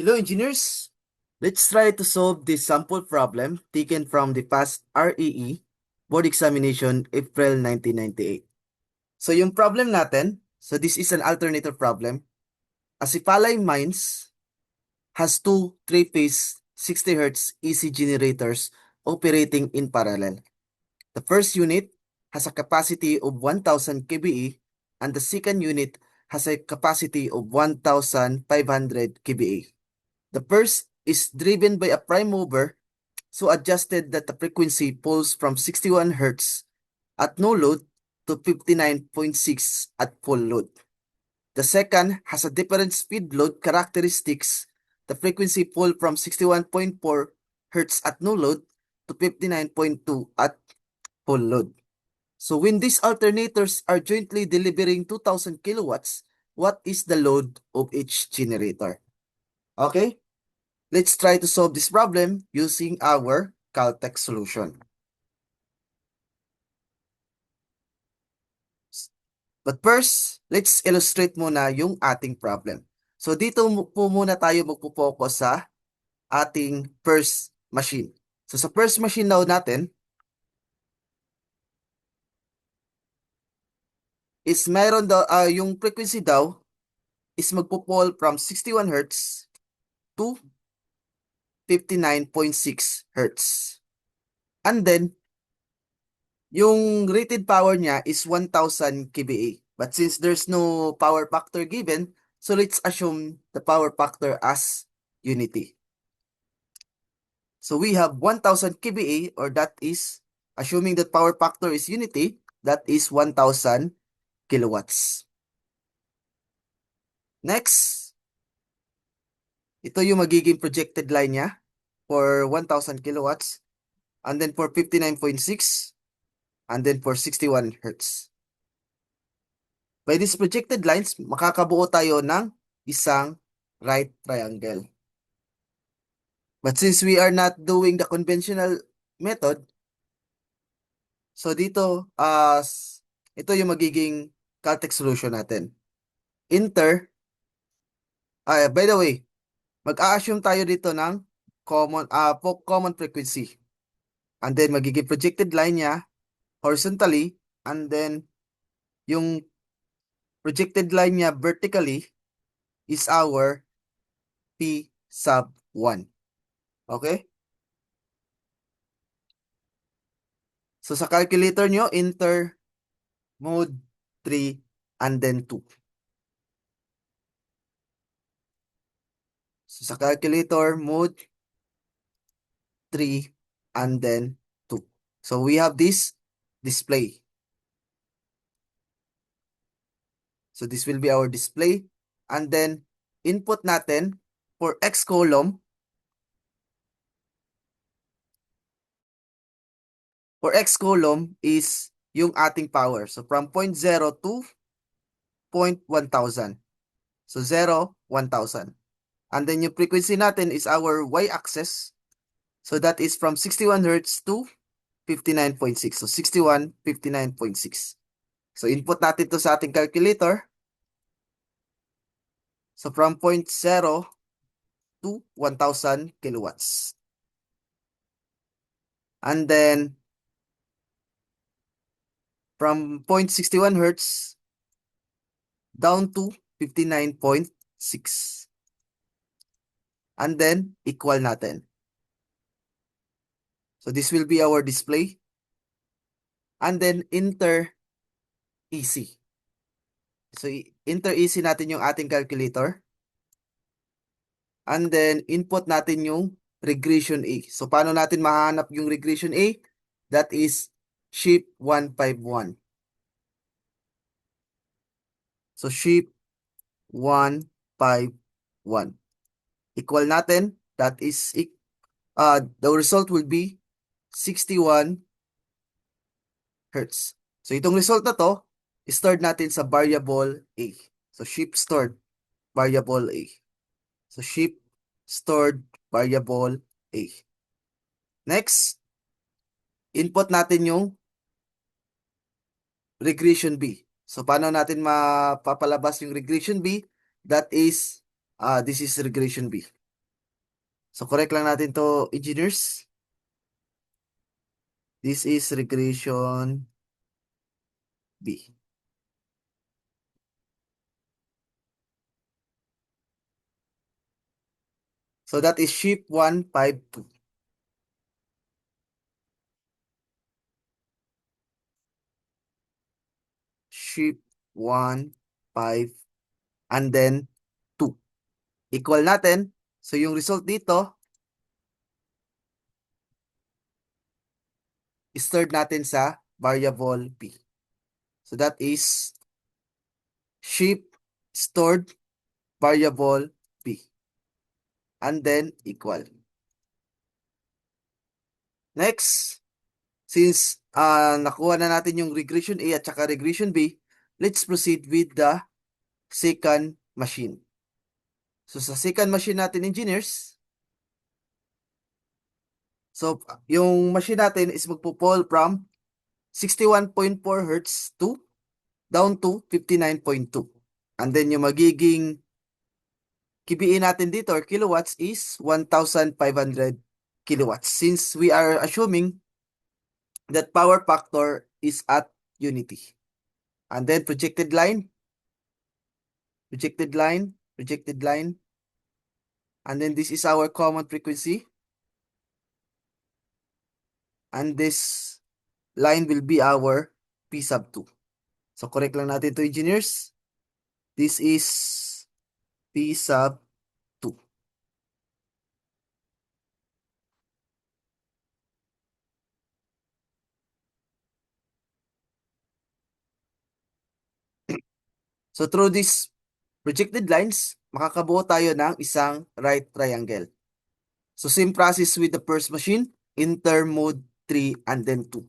Hello, engineers. Let's try to solve this sample problem taken from the past REE board examination April 1998. So yung problem natin, so this is an alternator problem. A Sipalay Mines has two three-phase 60 Hz AC generators operating in parallel. The first unit has a capacity of 1,000 kVA and the second unit has a capacity of 1,500 kVA. The first is driven by a prime mover, so adjusted that the frequency pulls from 61 Hz at no load to 59.6 at full load. The second has a different speed load characteristics. The frequency pull from 61.4 Hz at no load to 59.2 at full load. So when these alternators are jointly delivering 2,000 kilowatts, what is the load of each generator? Okay? Let's try to solve this problem using our Caltech solution. But first, let's illustrate muna yung ating problem. So dito po muna tayo magpo-focus sa ating first machine. So sa first machine daw natin is mayroon daw yung frequency daw is magpo-fall from 61 Hz to 59.6 Hz. And then yung rated power niya is 1,000 kVA. But since there's no power factor given, so let's assume the power factor as unity. So we have 1,000 kVA, or that is, assuming that power factor is unity, that is 1,000 kilowatts. Next, ito yung magiging projected line niya for 1,000 kilowatts. And then for 59.6, and then for 61 Hz. By these projected lines, makakabuo tayo ng isang right triangle. But since we are not doing the conventional method, so dito, ito yung magiging Caltech solution natin. By the way, mag-a-assume tayo dito ng common frequency. And then magiging projected line niya horizontally, and then yung projected line niya vertically is our P sub 1. Okay? So sa calculator nyo, enter mode 3 and then 2. So sa calculator, mode 3 and then 2. So we have this display. So this will be our display. And then input natin for X column. For X column is yung ating power. So from 0.0 to 0.1000. So 0, 1000. And then yung frequency natin is our y-axis. So that is from 61 Hz to 59.6. So 61, 59.6. So input natin to sa ating calculator. So from 0.0 to 1,000 kilowatts. And then from 0.61 Hz down to 59.6. And then equal natin. So this will be our display. And then enter EC. So enter EC natin yung ating calculator. And then input natin yung regression A. So paano natin mahanap yung regression A? That is SHIP 151. So SHIP 151. Equal natin, that is, the result will be 61 Hz. So itong result na to, stored natin sa variable A. So SHIP stored variable A. So SHIP stored variable A. Next, input natin yung regression B. So paano natin mapapalabas yung regression B? That is, this is regression B. So correct lang natin to, engineers. This is regression B. So that is sheep 152. Sheep 1, 5, and then 2. Equal natin. So yung result dito, stored natin sa variable P. So that is sheep stored variable P. And then equal. Next, since nakuha na natin yung regression A at saka regression B, let's proceed with the second machine. So sa second machine natin, engineers, so yung machine natin is magpo-fall from 61.4 Hz to down to 59.2. And then yung magiging KBE natin dito or kilowatts is 1,500 kilowatts since we are assuming that power factor is at unity. And then projected line, projected line, projected line. And then this is our common frequency. And this line will be our P sub 2. So correct lang natin to, engineers. This is P sub 2. So through this projected lines, makakabuo tayo ng isang right triangle. So same process with the first machine, enter mode 3 and then 2.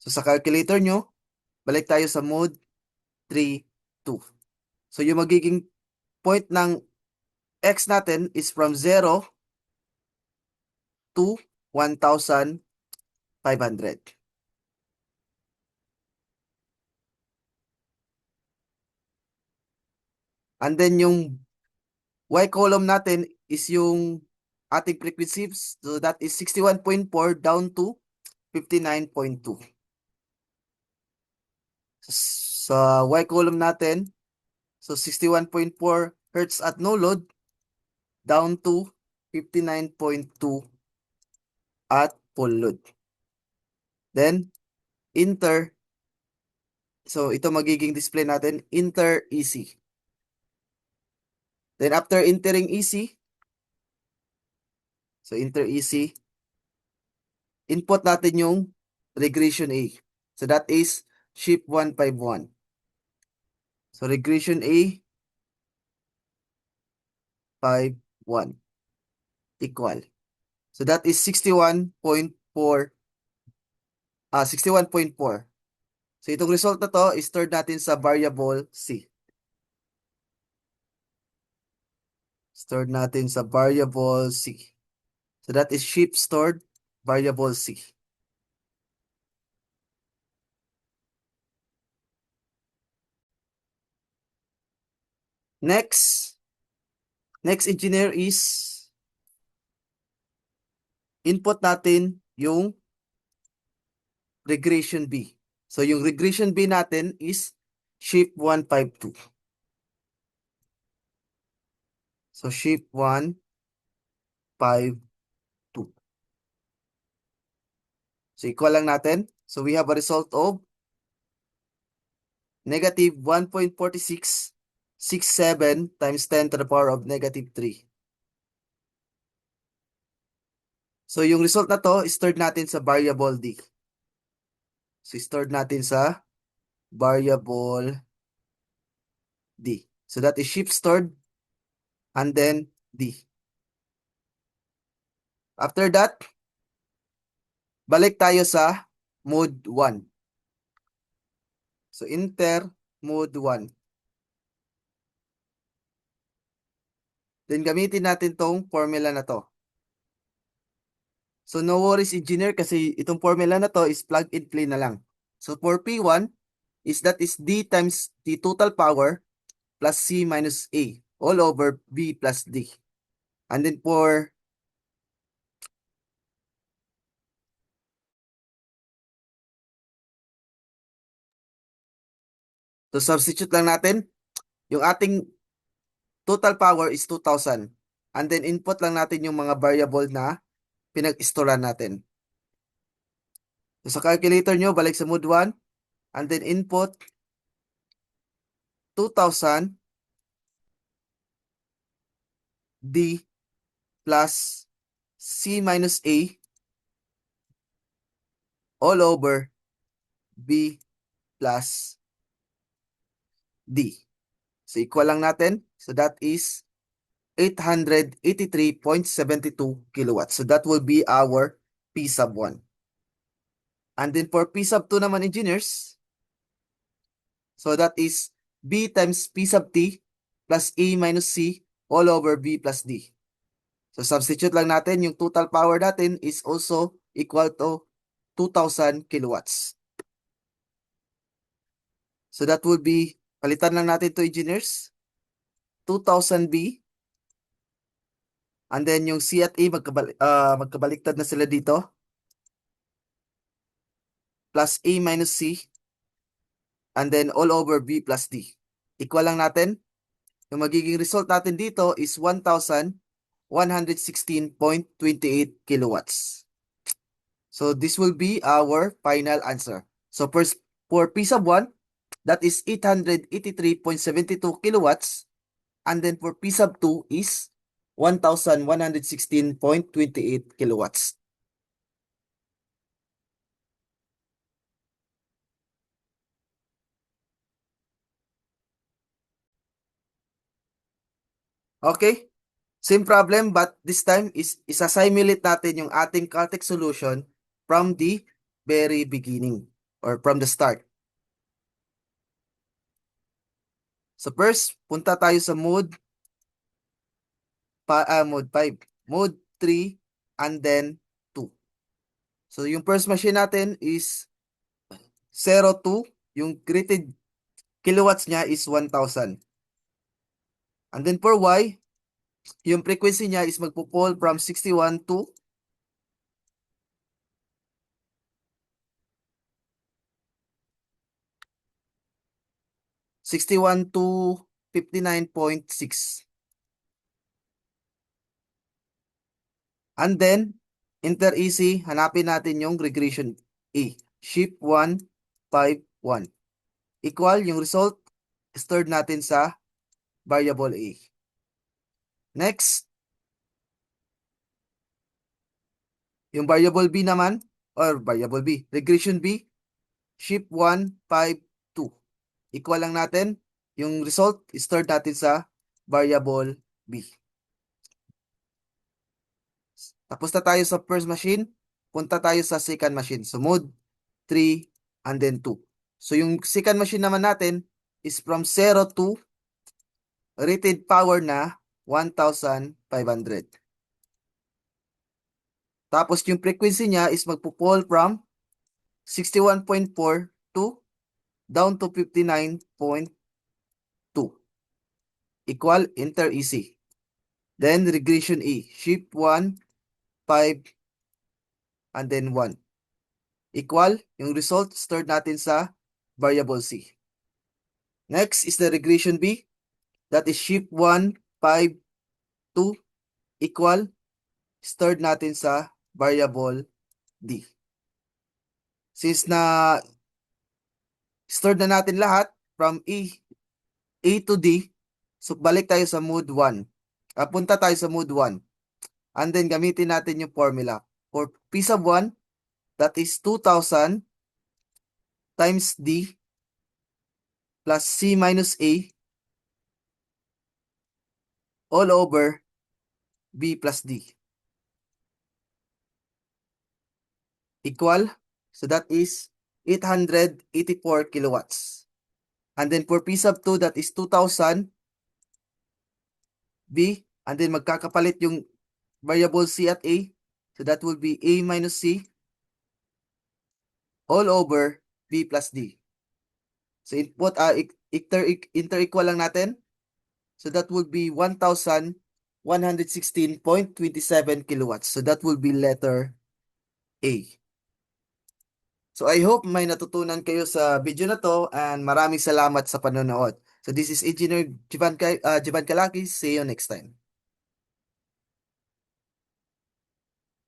So sa calculator nyo, balik tayo sa mode 3, 2. So yung magiging point ng x natin is from 0 to 1,500. And then yung y column natin is yung ating frequencies. So that is 61.4 down to 59.2. Sa y column natin, so 61.4 Hz at no load down to 59.2 at full load. Then, enter. So, ito magiging display natin, enter EC. Then, after entering EC, so enter EC, input natin yung regression A. So, that is SHIP 151. So, regression A, 51 equal. So, that is 61.4. 61.4. So, itong result na to, stored natin sa variable C. Stored natin sa variable C. So, that is SHIP stored variable C. Next engineer is input natin yung regression B. So, yung regression B natin is SHIP 152. So, SHIP 152. So, equal lang natin. So, we have a result of negative 1.4667 times 10 to the power of negative 3. So, yung result na to, stored natin sa variable D. So, stored natin sa variable D. So, that is SHIP stored and then D. After that, balik tayo sa mode 1. So, enter mode 1. Then, gamitin natin tong formula na to. So, no worries, engineer, kasi itong formula na to is plug and play na lang. So, for P1, that is D times the total power plus C minus A all over B plus D. And then for to substitute lang natin, yung ating total power is 2,000. And then input lang natin yung mga variable na pinag-storean natin. So sa calculator nyo, balik sa mode 1, and then input 2,000 D plus C minus A all over B plus D. So equal lang natin. So that is 883.72 kilowatts. So that will be our P sub 1. And then for P sub 2 naman, engineers, so that is B times P sub T plus A minus C all over B plus D. So substitute lang natin, yung total power natin is also equal to 2,000 kilowatts. So that would be, palitan lang natin to, engineers, 2,000 B, and then yung C at A magkabaliktad na sila dito, plus A minus C, and then all over B plus D. Equal lang natin. Yung magiging result natin dito is 1,116.28 kilowatts. So this will be our final answer. So first, for P sub 1, that is 883.72 kilowatts. And then for P sub 2 is 1,116.28 kilowatts. Okay? Same problem, but this time is isa-simulate natin yung ating Caltech solution from the very beginning or from the start. So first, punta tayo sa mode 5, mode 3, and then 2. So yung first machine natin is 02, yung rated kilowatts niya is 1,000. And then for Y, yung frequency niya is magpo-fall from 61 to 59.6. And then, enter easy, hanapin natin yung regression A. Shift 1, 5, 1. Equal, yung result, stored natin sa variable A. Next, yung variable B naman, or variable B, regression B, shift 1, 5, 2. Equal lang natin, yung result, stored natin sa variable B. Tapos na tayo sa first machine, punta tayo sa second machine. So mode 3 and then 2. So yung second machine naman natin is from 0 to rated power na 1,500. Tapos yung frequency niya is magpo-fall from 61.4 to down to 59.2. Equal, enter easy. Then regression E, shift 1, 5, and then 1. Equal, yung result stored natin sa variable C. Next is the regression B. That is shift 1, 5, 2, equal, stored natin sa variable D. Since na stored na natin lahat from A to D, so balik tayo sa mode 1. Punta tayo sa mode 1. And then gamitin natin yung formula. For P sub 1, that is 2,000 times D plus C minus A all over B plus D. Equal, so that is 884 kilowatts. And then for P sub 2, that is 2,000 B, and then magkakapalit yung variable C at A. So that will be A minus C all over B plus D. So input, inter-equal lang natin. So that would be 1,000 116.27 kilowatts. So that will be letter A. So I hope may natutunan kayo sa video na to and maraming salamat sa panonood. So this is Engineer Jivan Kalakis. See you next time.